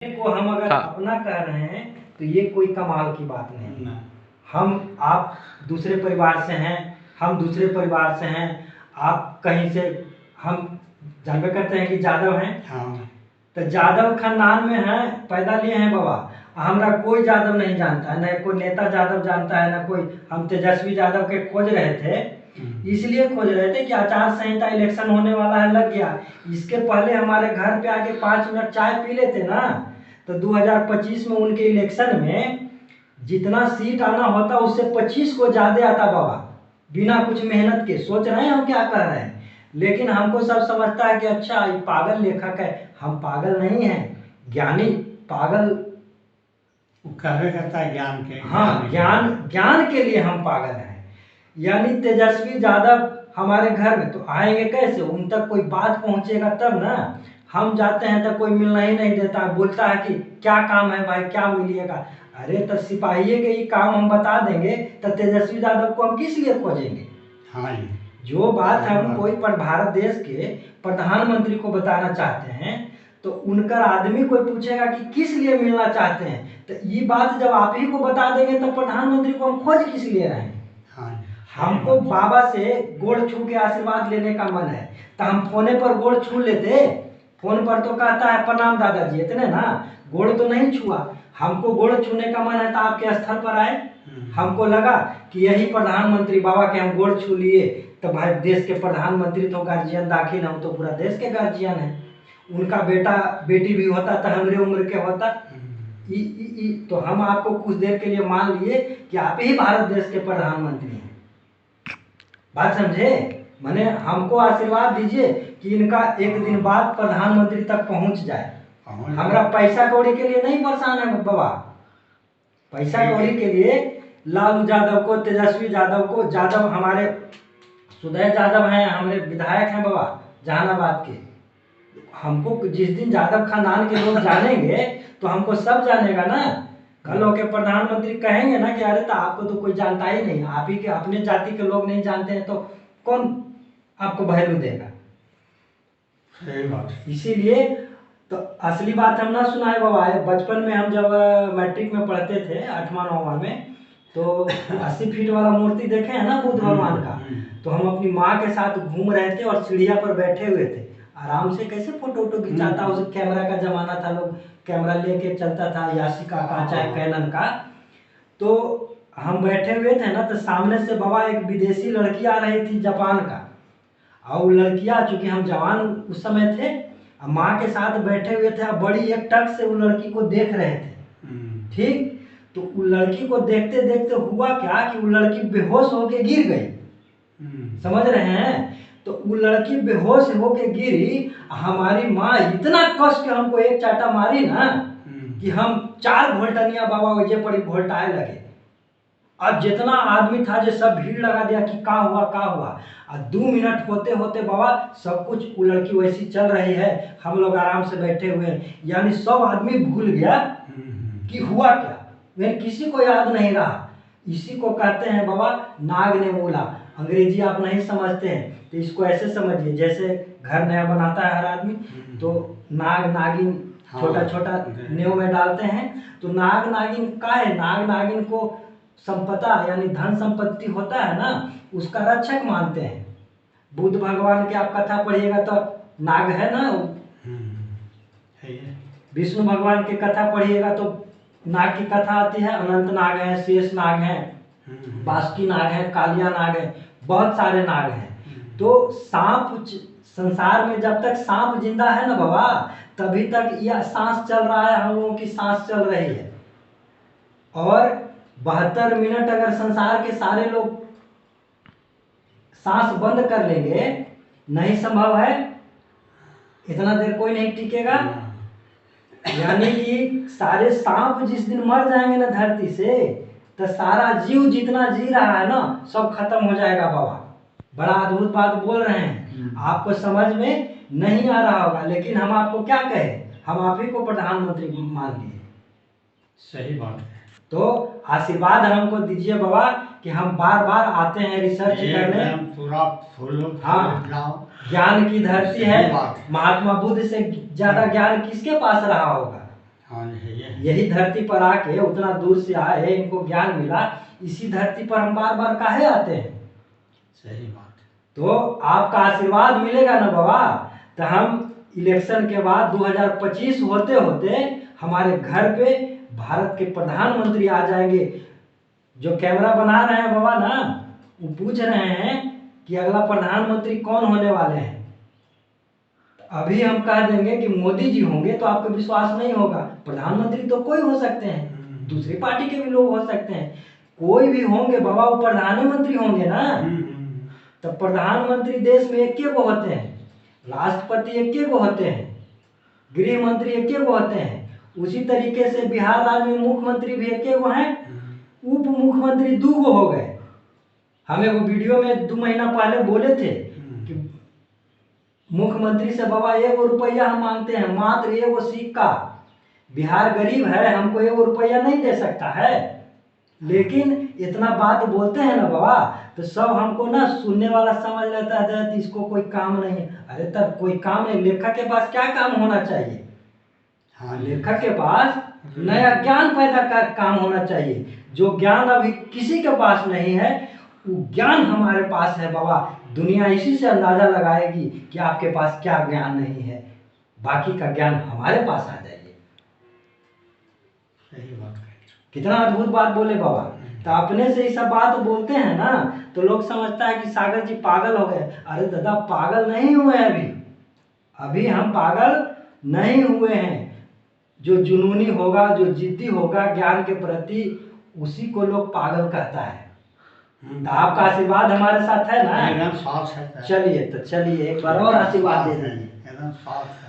को हम अगर हाँ। अपना कह रहे हैं तो ये कोई कमाल की बात नहीं। ना। हम आप दूसरे परिवार से हैं, हम दूसरे परिवार से हैं, आप कहीं से, हम जानबे करते हैं कि यादव हैं। हाँ। तो यादव खानदान में हैं, पैदा लिए हैं बाबा। हमरा कोई यादव नहीं जानता है, न कोई नेता यादव जानता है, न कोई। हम तेजस्वी यादव के खोज रहे थे, इसलिए खोज रहे थे कि आचार संहिता इलेक्शन होने वाला है, लग गया। इसके पहले हमारे घर पे आके 5 मिनट चाय पी लेते ना, तो 2025 में उनके इलेक्शन में जितना सीट आना होता उससे 25 को ज्यादा आता बाबा, बिना कुछ मेहनत के। सोच रहे हैं हम क्या कह रहे हैं, लेकिन हमको सब समझता है कि अच्छा ये पागल लेखक है। हम पागल नहीं हैं, ज्ञानी पागल। कहवे करता है ज्ञान के। हाँ, ज्ञान के लिए हम पागल हैं। यानी तेजस्वी यादव हमारे घर में तो आएंगे कैसे, उन तक कोई बात पहुंचेगा तब ना। हम जाते हैं तो कोई मिलना ही नहीं देता, बोलता है कि क्या काम है भाई, क्या मिलिएगा। अरे तो सिपाही के ही काम हम बता देंगे, तो तेजस्वी यादव को हम किस लिए खोजेंगे। हाँ जी। जो बात हम कोई पर भारत देश के प्रधानमंत्री को बताना चाहते हैं, तो उनका आदमी कोई पूछेगा कि किस लिए मिलना चाहते हैं, तो ये बात जब आप ही को बता देंगे तो प्रधानमंत्री को हम खोज किस लिए रहे हैं। हाँ। हमको बाबा से गोड़ छू के आशीर्वाद लेने का मन है, तो हम फोने पर गोड़ छू लेते। फोन पर तो कहता है प्रणाम दादाजी, इतने ना, गोड़ तो नहीं छुआ। हमको गोड़ छूने का मन है तो आपके स्थल पर आए। हमको लगा कि यही प्रधानमंत्री बाबा के हम गोड़ छू लिए, तो भाई देश के प्रधानमंत्री तो गार्जियन दाखिल, हम तो पूरा देश के गार्जियन है। उनका बेटा बेटी भी होता तो हमरे उम्र के होता। तो हम आपको कुछ देर के लिए मान लिए कि आप ही भारत देश के प्रधानमंत्री हैं। बात समझे, माने हमको आशीर्वाद दीजिए कि इनका एक दिन बाद प्रधानमंत्री तक पहुंच जाए। हमरा पैसा कौड़ी के लिए नहीं परेशान है बाबा। पैसा कौड़ी के लिए लालू यादव को, तेजस्वी यादव को, यादव हमारे सुदय यादव हैं, हमारे विधायक हैं बाबा जहानाबाद के। हमको जिस दिन यादव खानदान के लोग जानेंगे तो हमको सब जानेगा ना। कल होके प्रधानमंत्री कहेंगे ना कि अरे तो आपको तो कोई जानता ही नहीं, आप ही के अपने जाति के लोग नहीं जानते हैं, तो कौन आपको वैल्यू देगा। सही बात। इसीलिए तो असली बात हम ना सुनाए बाबा। बचपन में हम जब मैट्रिक में पढ़ते थे 8वां 9वां में, तो 80 फीट वाला मूर्ति देखे हैं ना बुद्ध भगवान का, तो हम अपनी माँ के साथ घूम रहे थे और सीढ़िया पर बैठे हुए थे आराम से। कैसे फोटो वोटो खिंचाता, उस कैमरा का जमाना था, लोग कैमरा लेके चलता था, यासिका का चाहे कैनन का। तो हम बैठे हुए थे ना, तो सामने से बाबा एक विदेशी लड़की आ रही थी जापान का। और लड़कियां, चूंकि हम जवान उस समय थे, माँ के साथ बैठे हुए थे, बड़ी एक टक से वो लड़की को देख रहे थे। ठीक, तो वो लड़की को देखते देखते हुआ क्या कि वो लड़की बेहोश होके गिर गई। समझ रहे हैं, तो वो लड़की बेहोश होके गिरी। हमारी माँ इतना कस के हमको एक चाटा मारी ना कि हम 4 घोल्टनिया बाबा वजह पड़ी घोल्टाए लगे। अब जितना आदमी था जो सब भीड़ लगा दिया कि का हुआ का हुआ। और 2 मिनट होते होते बाबा सब कुछ, वो लड़की वैसी चल रही है, हम लोग आराम से बैठे हुए हैं। यानी सब आदमी भूल गया कि हुआ क्या, वे किसी को याद नहीं रहा। इसी को कहते हैं बाबा नाग ने बोला। अंग्रेजी आप नहीं समझते हैं तो इसको ऐसे समझिए, जैसे घर नया बनाता है हर आदमी, तो नाग नागिन छोटा छोटा नेव में डालते हैं। तो नाग नागिन का है, नाग नागिन को संपदा यानी धन संपत्ति होता है ना, उसका रक्षक मानते हैं। बुद्ध भगवान की आप कथा पढ़िएगा तो नाग है ना, विष्णु भगवान की कथा पढ़िएगा तो नाग की कथा आती है। अनंत नाग है, शेष नाग है, बासुकी नाग है, कालिया नाग है, बहुत सारे नाग हैं। तो सांप, संसार में जब तक सांप जिंदा है ना बाबा, तभी तक यह सांस चल रहा है, हम लोगों की सांस चल रही है। और 72 मिनट अगर संसार के सारे लोग सांस बंद कर लेंगे, नहीं संभव है, इतना देर कोई नहीं टिकेगा। यानी कि सारे सांप जिस दिन मर जाएंगे ना धरती से, तो सारा जीव जितना जी रहा है ना सब खत्म हो जाएगा बाबा। बड़ा अद्भुत बात बोल रहे हैं, आपको समझ में नहीं आ रहा होगा, लेकिन हम आपको क्या कहें, हम आप ही को प्रधानमंत्री मान लिए। सही बात है। तो आशीर्वाद हमको दीजिए बाबा कि हम बार बार आते हैं रिसर्च करने। पूरा फुल। हाँ, ज्ञान की धरती है। महात्मा बुद्ध से ज्यादा ज्ञान किसके पास रहा होगा। हाँ जी ये है। यही धरती पर आके उतना दूर से आए, इनको ज्ञान मिला, इसी धरती पर हम बार बार काहे आते हैं? सही बात तो आपका आशीर्वाद मिलेगा ना बाबा, तो हम इलेक्शन के बाद 2025 होते होते हमारे घर पे भारत के प्रधानमंत्री आ जाएंगे। जो कैमरा बना रहे हैं बाबा ना, वो पूछ रहे हैं कि अगला प्रधानमंत्री कौन होने वाले हैं। अभी हम कह देंगे कि मोदी जी होंगे तो आपको विश्वास नहीं होगा। प्रधानमंत्री तो कोई हो सकते हैं, दूसरी पार्टी के भी लोग हो सकते हैं, कोई भी होंगे बाबा, वो प्रधानमंत्री होंगे ना। तो प्रधानमंत्री देश में एक गो होते हैं, राष्ट्रपति एक गो होते हैं, गृह मंत्री एक गो होते हैं। उसी तरीके से बिहार राज्य में मुख्यमंत्री भी एक गो हैं, उप मुख्यमंत्री 2 गो हो गए। हमें वो वीडियो में 2 महीना पहले बोले थे कि मुख्यमंत्री से बाबा 1 रुपया हम मांगते हैं, मात्र 1 सिक्का। बिहार गरीब है, हमको 1 रुपया नहीं दे सकता है, लेकिन इतना बात बोलते हैं ना बाबा, तो सब हमको ना सुनने वाला समझ लेता है कि इसको कोई काम नहीं है। अरे तब कोई काम नहीं, लेखक के पास क्या काम होना चाहिए? हाँ लेखक के पास नया ज्ञान पैदा का काम होना चाहिए। जो ज्ञान अभी किसी के पास नहीं है, वो ज्ञान हमारे पास है बाबा। दुनिया इसी से अंदाजा लगाएगी कि आपके पास क्या ज्ञान नहीं है, बाकी का ज्ञान हमारे पास आ जाइए। सही बात है। कितना अद्भुत बात बोले बाबा। तो अपने से ये सब बात बोलते हैं ना, तो लोग समझता है कि सागर जी पागल हो गए। अरे दादा पागल नहीं हुए अभी हम पागल नहीं हुए हैं। जो जुनूनी होगा, जो जिद्दी होगा ज्ञान के प्रति, उसी को लोग पागल कहता है। तो आपका आशीर्वाद हमारे साथ है ना? एकदम साथ है। चलिए तो चलिए एक बार और आशीर्वाद दे दीजिए। एकदम साथ है।